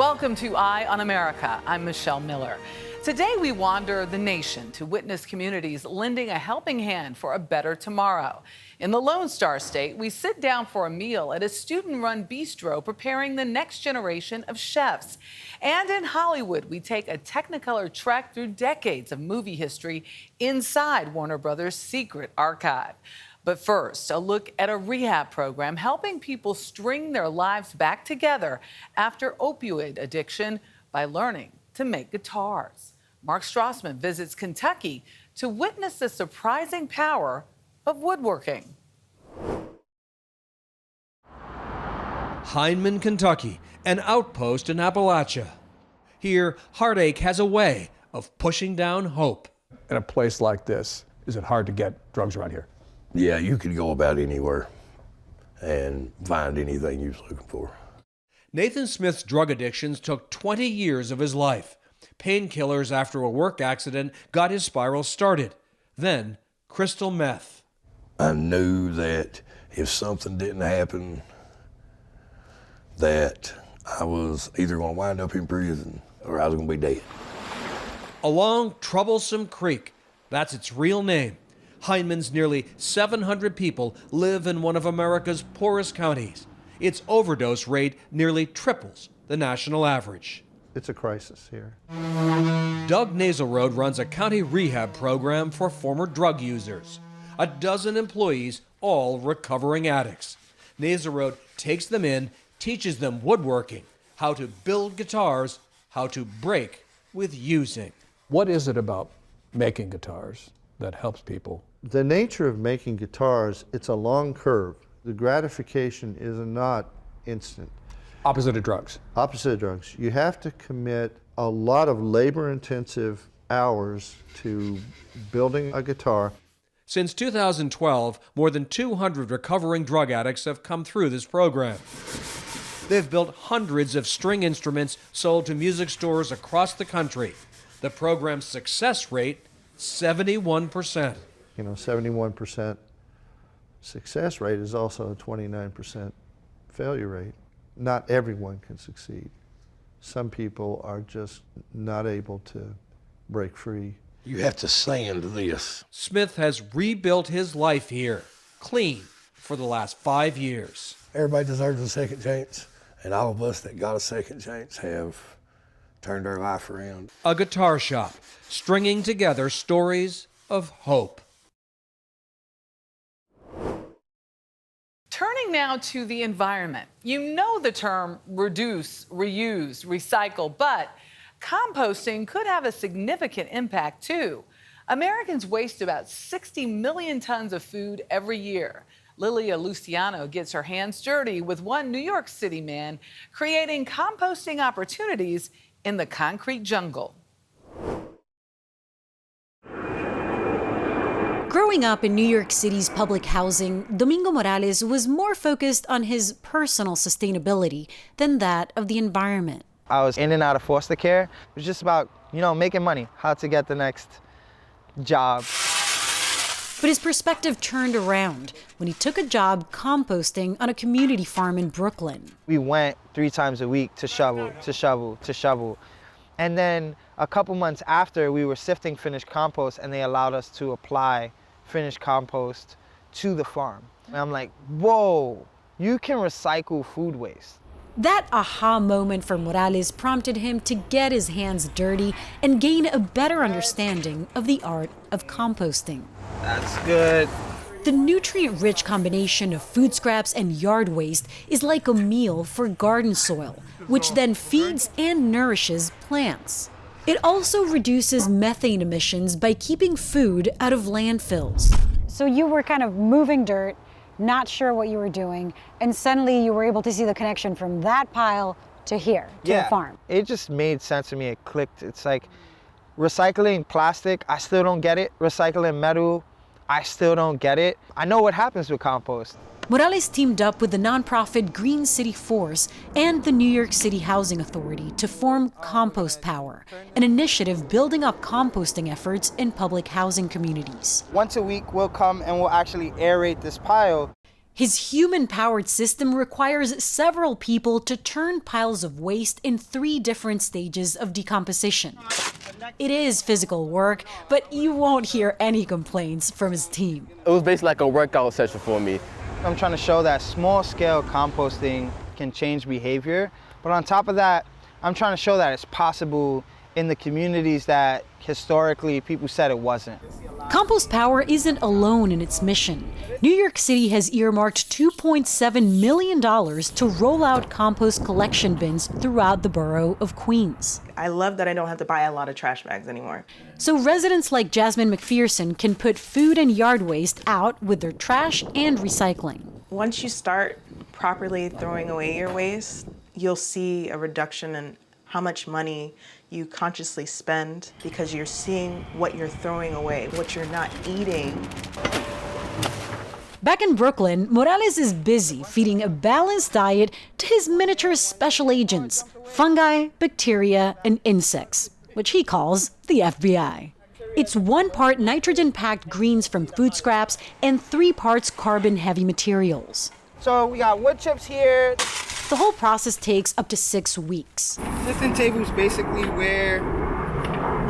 Welcome to Eye on America. I'm Michelle Miller. Today we wander the nation to witness communities lending a helping hand for a better tomorrow. In the Lone Star State, we sit down for a meal at a student-run bistro preparing the next generation of chefs. And in Hollywood, we take a Technicolor trek through decades of movie history inside Warner Brothers' secret archive. But first, a look at a rehab program helping people string their lives back together after opioid addiction by learning to make guitars. Mark Strassman visits Kentucky to witness the surprising power of woodworking. Hindman, Kentucky, an outpost in Appalachia. Here, heartache has a way of pushing down hope. In a place like this, is it hard to get drugs around here? Yeah, you could go about anywhere and find anything you was looking for. Nathan Smith's drug addictions took 20 years of his life. Painkillers after a work accident got his spiral started. Then, crystal meth. I knew that if something didn't happen, that I was either going to wind up in prison or I was going to be dead. Along Troublesome Creek, that's its real name. Hindman's nearly 700 people live in one of America's poorest counties. Its overdose rate nearly triples the national average. It's a crisis here. Doug Naselroad runs a county rehab program for former drug users. A dozen employees, all recovering addicts. Naselroad takes them in, teaches them woodworking, how to build guitars, how to break with using. What is it about making guitars that helps people? The nature of making guitars, it's a long curve. The gratification is not instant. Opposite of drugs. Opposite of drugs. You have to commit a lot of labor-intensive hours to building a guitar. Since 2012, more than 200 recovering drug addicts have come through this program. They've built hundreds of string instruments sold to music stores across the country. The program's success rate, 71%. 71% success rate is also a 29% failure rate. Not everyone can succeed. Some people are just not able to break free. You have to sand this. Smith has rebuilt his life here, clean, for the last 5 years. Everybody deserves a second chance, and all of us that got a second chance have turned our life around. A guitar shop, stringing together stories of hope. Turning now to the environment. You know the term reduce, reuse, recycle, but composting could have a significant impact too. Americans waste about 60 million tons of food every year. Lilia Luciano gets her hands dirty with one New York City man creating composting opportunities in the concrete jungle. Growing up in New York City's public housing, Domingo Morales was more focused on his personal sustainability than that of the environment. I was in and out of foster care. It was just about, making money, how to get the next job. But his perspective turned around when he took a job composting on a community farm in Brooklyn. We went 3 times a week to shovel, to shovel, to shovel. And then a couple months after, we were sifting finished compost and they allowed us to apply finished compost to the farm. And I'm like, whoa, you can recycle food waste. That aha moment for Morales prompted him to get his hands dirty and gain a better understanding of the art of composting. That's good. The nutrient-rich combination of food scraps and yard waste is like a meal for garden soil, which then feeds and nourishes plants. It also reduces methane emissions by keeping food out of landfills. So you were kind of moving dirt, not sure what you were doing, and suddenly you were able to see the connection from that pile to here, to the farm. It just made sense to me. It clicked. It's like recycling plastic, I still don't get it. Recycling metal, I still don't get it. I know what happens with compost. Morales teamed up with the nonprofit Green City Force and the New York City Housing Authority to form Compost Power, an initiative building up composting efforts in public housing communities. Once a week, we'll come and we'll actually aerate this pile. His human-powered system requires several people to turn piles of waste in 3 different stages of decomposition. It is physical work, but you won't hear any complaints from his team. It was basically like a workout session for me. I'm trying to show that small-scale composting can change behavior, but on top of that, I'm trying to show that it's possible in the communities that historically people said it wasn't. Compost Power isn't alone in its mission. New York City has earmarked $2.7 million to roll out compost collection bins throughout the borough of Queens. I love that I don't have to buy a lot of trash bags anymore. So residents like Jasmine McPherson can put food and yard waste out with their trash and recycling. Once you start properly throwing away your waste, you'll see a reduction in how much money you consciously spend because you're seeing what you're throwing away, what you're not eating. Back in Brooklyn, Morales is busy feeding a balanced diet to his miniature special agents, fungi, bacteria, and insects, which he calls the FBI. It's 1 part nitrogen-packed greens from food scraps and 3 parts carbon-heavy materials. So we got wood chips here. The whole process takes up to 6 weeks. Sifting table is basically where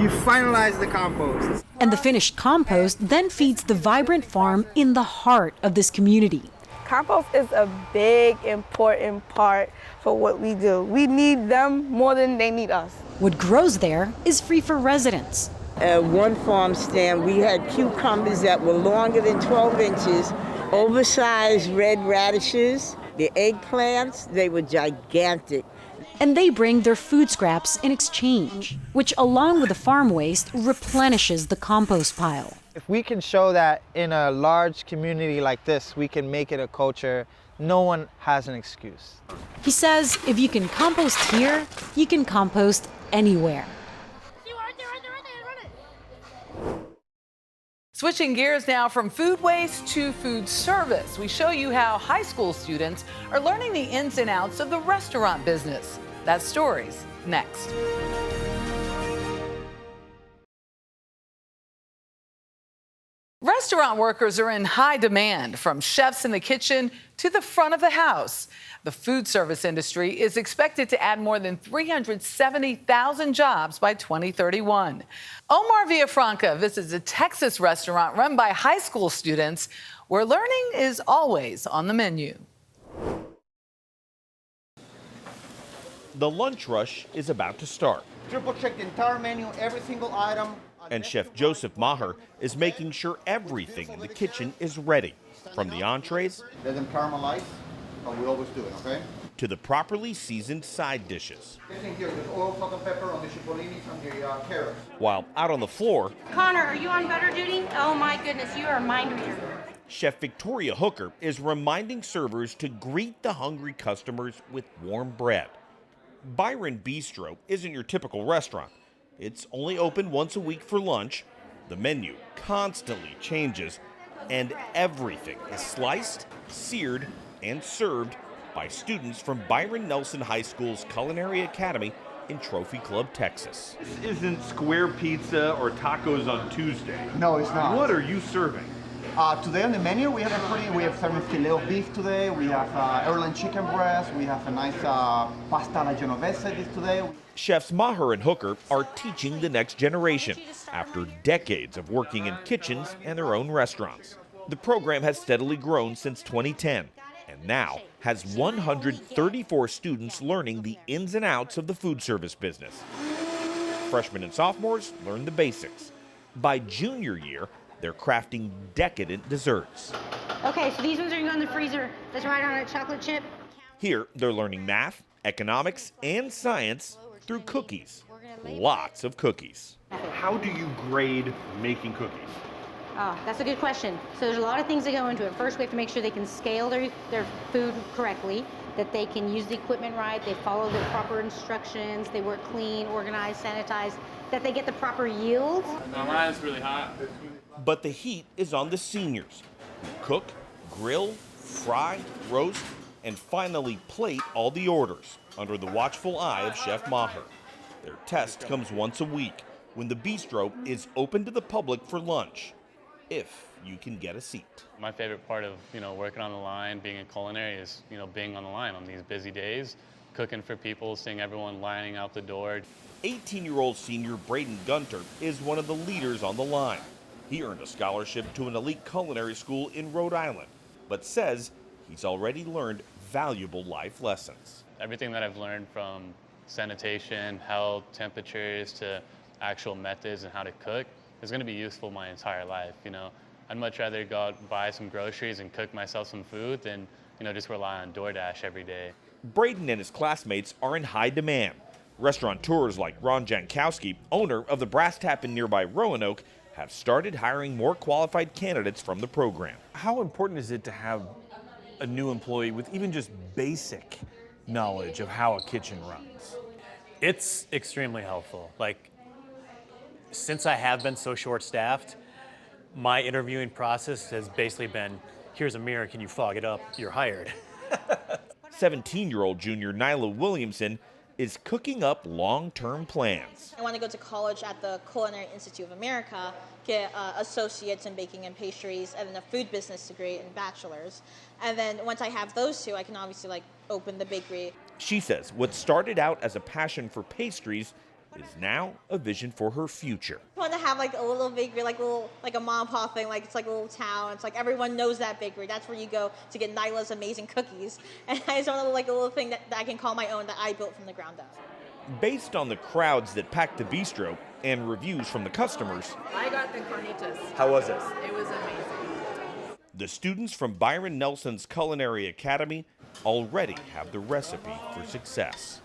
you finalize the compost. And the finished compost then feeds the vibrant farm in the heart of this community. Compost is a big, important part for what we do. We need them more than they need us. What grows there is free for residents. At one farm stand, we had cucumbers that were longer than 12 inches, oversized red radishes, the eggplants, they were gigantic. And they bring their food scraps in exchange, which along with the farm waste replenishes the compost pile. If we can show that in a large community like this, we can make it a culture, no one has an excuse. He says if you can compost here, you can compost anywhere. Switching gears now from food waste to food service, we show you how high school students are learning the ins and outs of the restaurant business. That story's next. Restaurant workers are in high demand, from chefs in the kitchen to the front of the house. The food service industry is expected to add more than 370,000 jobs by 2031. Omar Villafranca visits a Texas restaurant run by high school students where learning is always on the menu. The lunch rush is about to start. Triple check the entire menu, every single item. And Chef Joseph Maher is making sure everything in the kitchen is ready, from the entrees Let them caramelize, but we always do it, okay? to the properly seasoned side dishes. This in here, there's oil, salt, and pepper on the cipolinis and the carrots. While out on the floor, Connor, are you on butter duty? Oh my goodness, you are a mind reader. Chef Victoria Hooker is reminding servers to greet the hungry customers with warm bread. Byron Bistro isn't your typical restaurant. It's only open once a week for lunch. The menu constantly changes, and everything is sliced, seared, and served by students from Byron Nelson High School's Culinary Academy in Trophy Club, Texas. This isn't square pizza or tacos on Tuesday. No, it's not. What are you serving? Today on the menu, we have some filet of beef today. We have airline chicken breast. We have a nice pasta alla genovese today. Chefs Maher and Hooker are teaching the next generation after decades of working in kitchens and their own restaurants. The program has steadily grown since 2010 and now has 134 students learning the ins and outs of the food service business. Freshmen and sophomores learn the basics. By junior year, they're crafting decadent desserts. Okay, so these ones are going to go in the freezer. That's right on a chocolate chip. Here, they're learning math, economics, and science through cookies. Lots of cookies. How do you grade making cookies? Oh, that's a good question. So there's a lot of things that go into it. First, we have to make sure they can scale their food correctly, that they can use the equipment right, they follow the proper instructions, they work clean, organized, sanitized, that they get the proper yield. No, mine is really hot. But the heat is on the seniors, who cook, grill, fry, roast, and finally plate all the orders under the watchful eye of Chef Maher. Their test comes once a week when the bistro is open to the public for lunch. if you can get a seat. My favorite part of, working on the line, being in culinary is, being on the line on these busy days, cooking for people, seeing everyone lining out the door. 18-year-old senior Braden Gunter is one of the leaders on the line. He earned a scholarship to an elite culinary school in Rhode Island, but says he's already learned valuable life lessons. Everything that I've learned from sanitation, health, temperatures, to actual methods and how to cook is going to be useful my entire life. I'd much rather go out and buy some groceries and cook myself some food than, just rely on DoorDash every day. Braden and his classmates are in high demand. Restaurateurs like Ron Jankowski, owner of the Brass Tap in nearby Roanoke, have started hiring more qualified candidates from the program. How important is it to have a new employee with even just basic knowledge of how a kitchen runs? It's extremely helpful. Since I have been so short-staffed, my interviewing process has basically been, here's a mirror, can you fog it up? You're hired. 17-year-old junior Nyla Williamson is cooking up long-term plans. I want to go to college at the Culinary Institute of America, get associates in baking and pastries, and then a food business degree and bachelor's. And then once I have those two, I can obviously open the bakery. She says what started out as a passion for pastries is now a vision for her future. I want to have a little bakery, like a mom and pop thing, it's like a little town. It's like everyone knows that bakery. That's where you go to get Nyla's amazing cookies. And I just want a little thing that I can call my own, that I built from the ground up. Based on the crowds that packed the bistro and reviews from the customers, I got the carnitas. How was it? It was amazing. The students from Byron Nelson's Culinary Academy already have the recipe for success.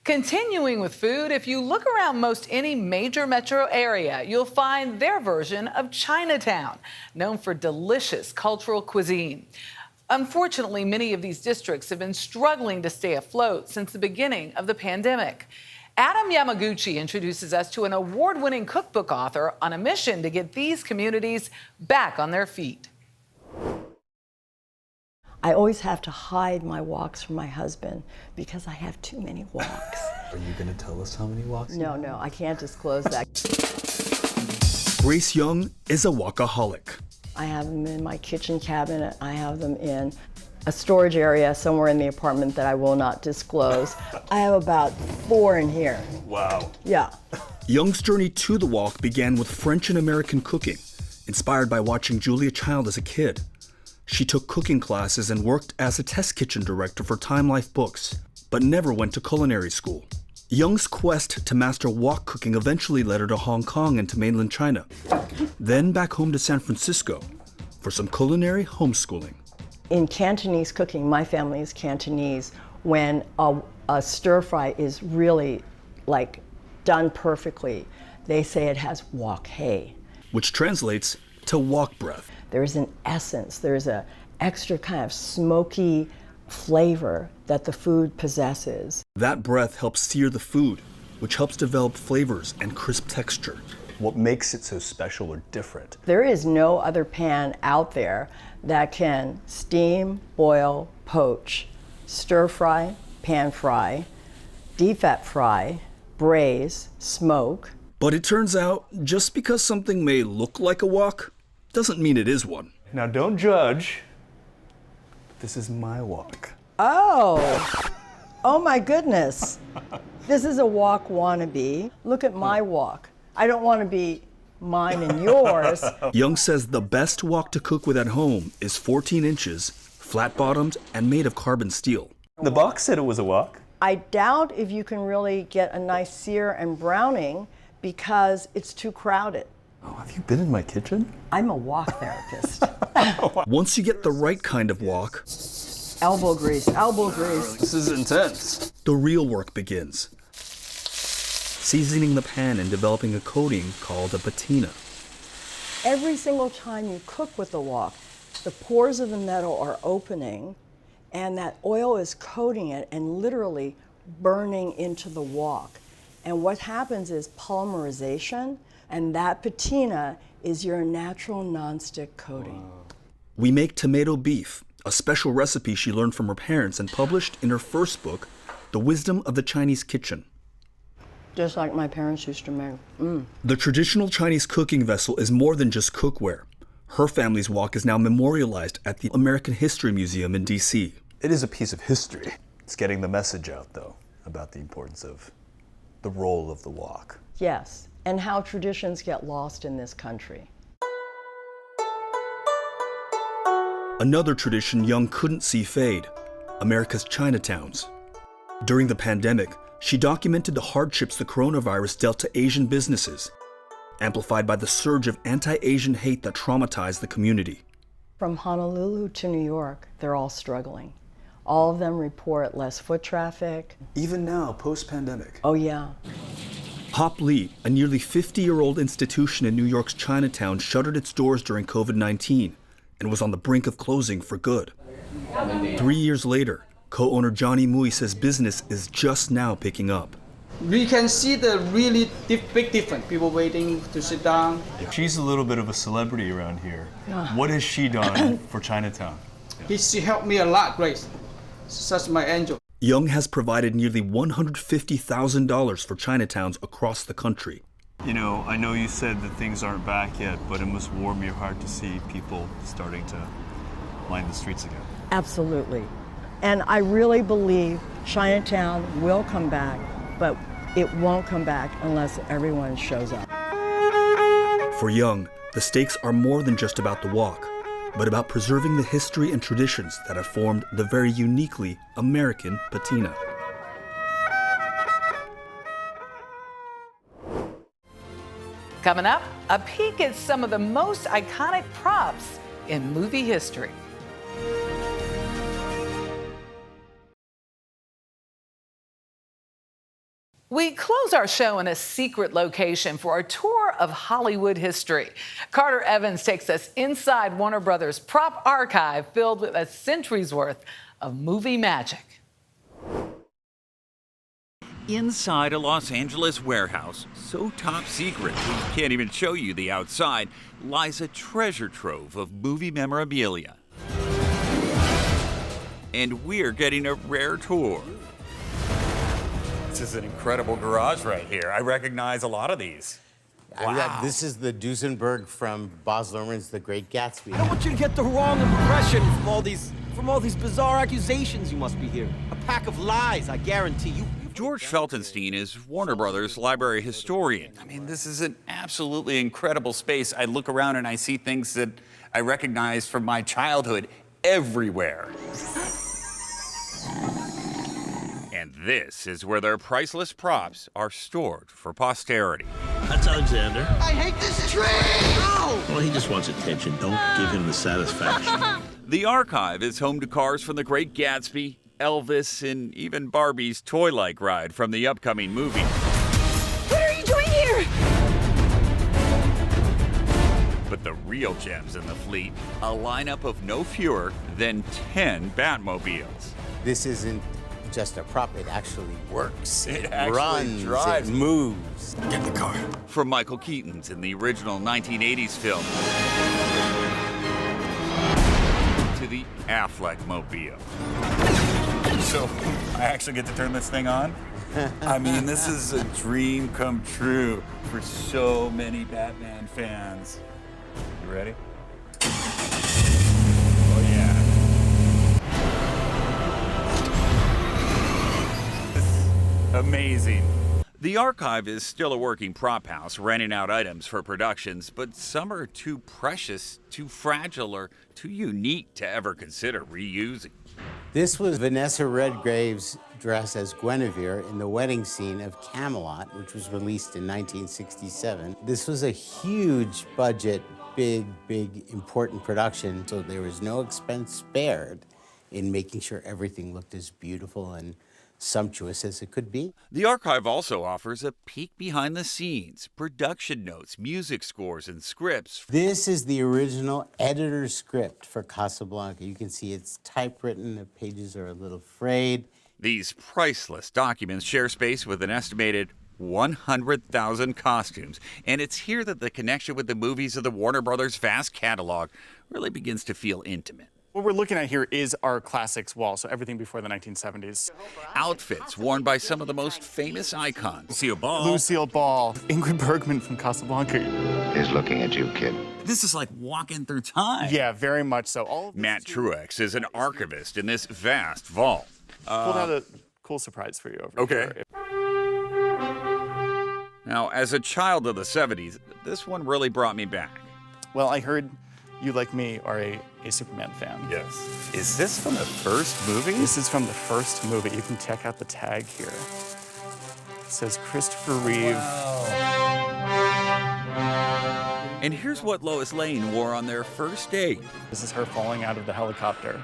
Continuing with food, if you look around most any major metro area, you'll find their version of Chinatown, known for delicious cultural cuisine. Unfortunately, many of these districts have been struggling to stay afloat since the beginning of the pandemic. Adam Yamaguchi introduces us to an award-winning cookbook author on a mission to get these communities back on their feet. I always have to hide my walks from my husband because I have too many walks. Are you going to tell us how many walks? No, I can't disclose that. Grace Young is a walkaholic. I have them in my kitchen cabinet. I have them in a storage area somewhere in the apartment that I will not disclose. I have about 4 in here. Wow. Yeah. Young's journey to the walk began with French and American cooking, inspired by watching Julia Child as a kid. She took cooking classes and worked as a test kitchen director for Time Life Books, but never went to culinary school. Young's quest to master wok cooking eventually led her to Hong Kong and to mainland China, then back home to San Francisco for some culinary homeschooling. In Cantonese cooking, my family is Cantonese, when a stir fry is really done perfectly, they say it has wok hei, which translates to wok breath. There's an essence, there's an extra kind of smoky flavor that the food possesses. That breath helps sear the food, which helps develop flavors and crisp texture. What makes it so special or different? There is no other pan out there that can steam, boil, poach, stir fry, pan fry, deep fat fry, braise, smoke. But it turns out, just because something may look like a wok, doesn't mean it is one. Now don't judge. This is my wok. Oh my goodness. This is a wok wannabe. Look at my wok. I don't want to be mine and yours. Young says the best wok to cook with at home is 14 inches, flat-bottomed, and made of carbon steel. The box said it was a wok. I doubt if you can really get a nice sear and browning because it's too crowded. Oh, have you been in my kitchen? I'm a wok therapist. Once you get the right kind of wok, elbow grease. This is intense. The real work begins. Seasoning the pan and developing a coating called a patina. Every single time you cook with the wok, the pores of the metal are opening and that oil is coating it and literally burning into the wok. And what happens is polymerization, and that patina is your natural nonstick coating. Wow. We make tomato beef, a special recipe she learned from her parents and published in her first book, The Wisdom of the Chinese Kitchen. Just like my parents used to make. The traditional Chinese cooking vessel is more than just cookware. Her family's wok is now memorialized at the American History Museum in D.C. It is a piece of history. It's getting the message out, though, about the importance of the role of the wok. Yes, and how traditions get lost in this country. Another tradition Young couldn't see fade, America's Chinatowns. During the pandemic, she documented the hardships the coronavirus dealt to Asian businesses, amplified by the surge of anti-Asian hate that traumatized the community. From Honolulu to New York, they're all struggling. All of them report less foot traffic. Even now, post-pandemic. Oh yeah. Hop Lee, a nearly 50-year-old institution in New York's Chinatown, shuttered its doors during COVID-19 and was on the brink of closing for good. 3 years later, co-owner Johnny Mui says business is just now picking up. We can see the really big difference. People waiting to sit down. She's a little bit of a celebrity around here. What has she done for Chinatown? She helped me a lot, Grace. Such my angel. Young has provided nearly $150,000 for Chinatowns across the country. You know, I know you said that things aren't back yet, but it must warm your heart to see people starting to line the streets again. Absolutely. And I really believe Chinatown will come back, but it won't come back unless everyone shows up. For Young, the stakes are more than just about the walk, but about preserving the history and traditions that have formed the very uniquely American patina. Coming up, a peek at some of the most iconic props in movie history. We close our show in a secret location for a tour of Hollywood history. Carter Evans takes us inside Warner Brothers' prop archive filled with a century's worth of movie magic. Inside a Los Angeles warehouse, so top secret we can't even show you the outside, lies a treasure trove of movie memorabilia. And we're getting a rare tour. This is an incredible garage right here. I recognize a lot of these. Wow. This is the Duesenberg from Baz Luhrmann's The Great Gatsby. I don't want you to get the wrong impression from all these bizarre accusations you must be hearing. A pack of lies, I guarantee you. George Feltenstein is Warner Brothers library historian. I mean, this is an absolutely incredible space. I look around and I see things that I recognize from my childhood everywhere. And this is where their priceless props are stored for posterity. That's Alexander. I hate this tree! Ow! Well, he just wants attention. Don't give him the satisfaction. The archive is home to cars from The Great Gatsby, Elvis, and even Barbie's toy-like ride from the upcoming movie. What are you doing here? But the real gems in the fleet, a lineup of no fewer than 10 Batmobiles. This isn't just a prop, it actually works. It actually runs, drives. it moves. Get the car. From Michael Keaton's in the original 1980s film to the Affleck Mobile. So I actually get to turn this thing on? I mean, this is a dream come true for so many Batman fans. You ready? Oh, yeah. Amazing. The archive is still a working prop house, renting out items for productions, but some are too precious, too fragile, or too unique to ever consider reusing. This was Vanessa Redgrave's dress as Guinevere in the wedding scene of Camelot, which was released in 1967. This was a huge budget, big, important production, so there was no expense spared in making sure everything looked as beautiful and sumptuous as it could be. The archive also offers a peek behind the scenes, production notes, music scores, and scripts. This is the original editor's script for Casablanca. You can see it's typewritten, the pages are a little frayed. These priceless documents share space with an estimated 100,000 costumes, and it's here that the connection with the movies of the Warner Brothers' vast catalog really begins to feel intimate. What we're looking at here is our classics wall, so everything before the 1970s. Outfits worn by some of the most famous icons. Lucille Ball. Lucille Ball, Ingrid Bergman from Casablanca. Is looking at you, kid. This is like walking through time. Yeah, very much so. Matt Truex is an archivist in this vast vault. Pulled out a cool surprise for you over here. Now, as a child of the 70s, this one really brought me back. Well, I heard you, like me, are a Superman fan. Yes. Is this from the first movie? This is from the first movie. You can check out the tag here. It says Christopher Reeve. And here's what Lois Lane wore on their first date. This is her falling out of the helicopter.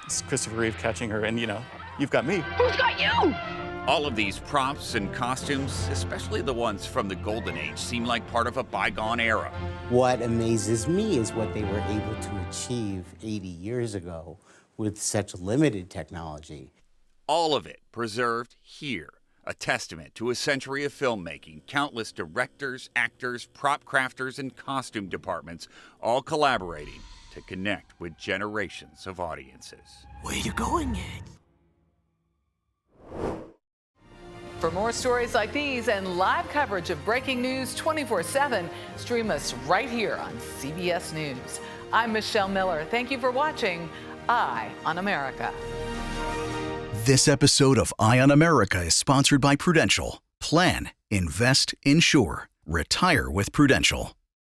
It's Christopher Reeve catching her, and you've got me. Who's got you? All of these props and costumes, especially the ones from the Golden Age, seem like part of a bygone era. What amazes me is what they were able to achieve 80 years ago with such limited technology. All of it preserved here, a testament to a century of filmmaking, countless directors, actors, prop crafters, and costume departments, all collaborating to connect with generations of audiences. Where you going, Ed? For more stories like these and live coverage of breaking news 24/7, stream us right here on CBS News. I'm Michelle Miller. Thank you for watching Eye on America. This episode of Eye on America is sponsored by Prudential. Plan, invest, insure. Retire with Prudential.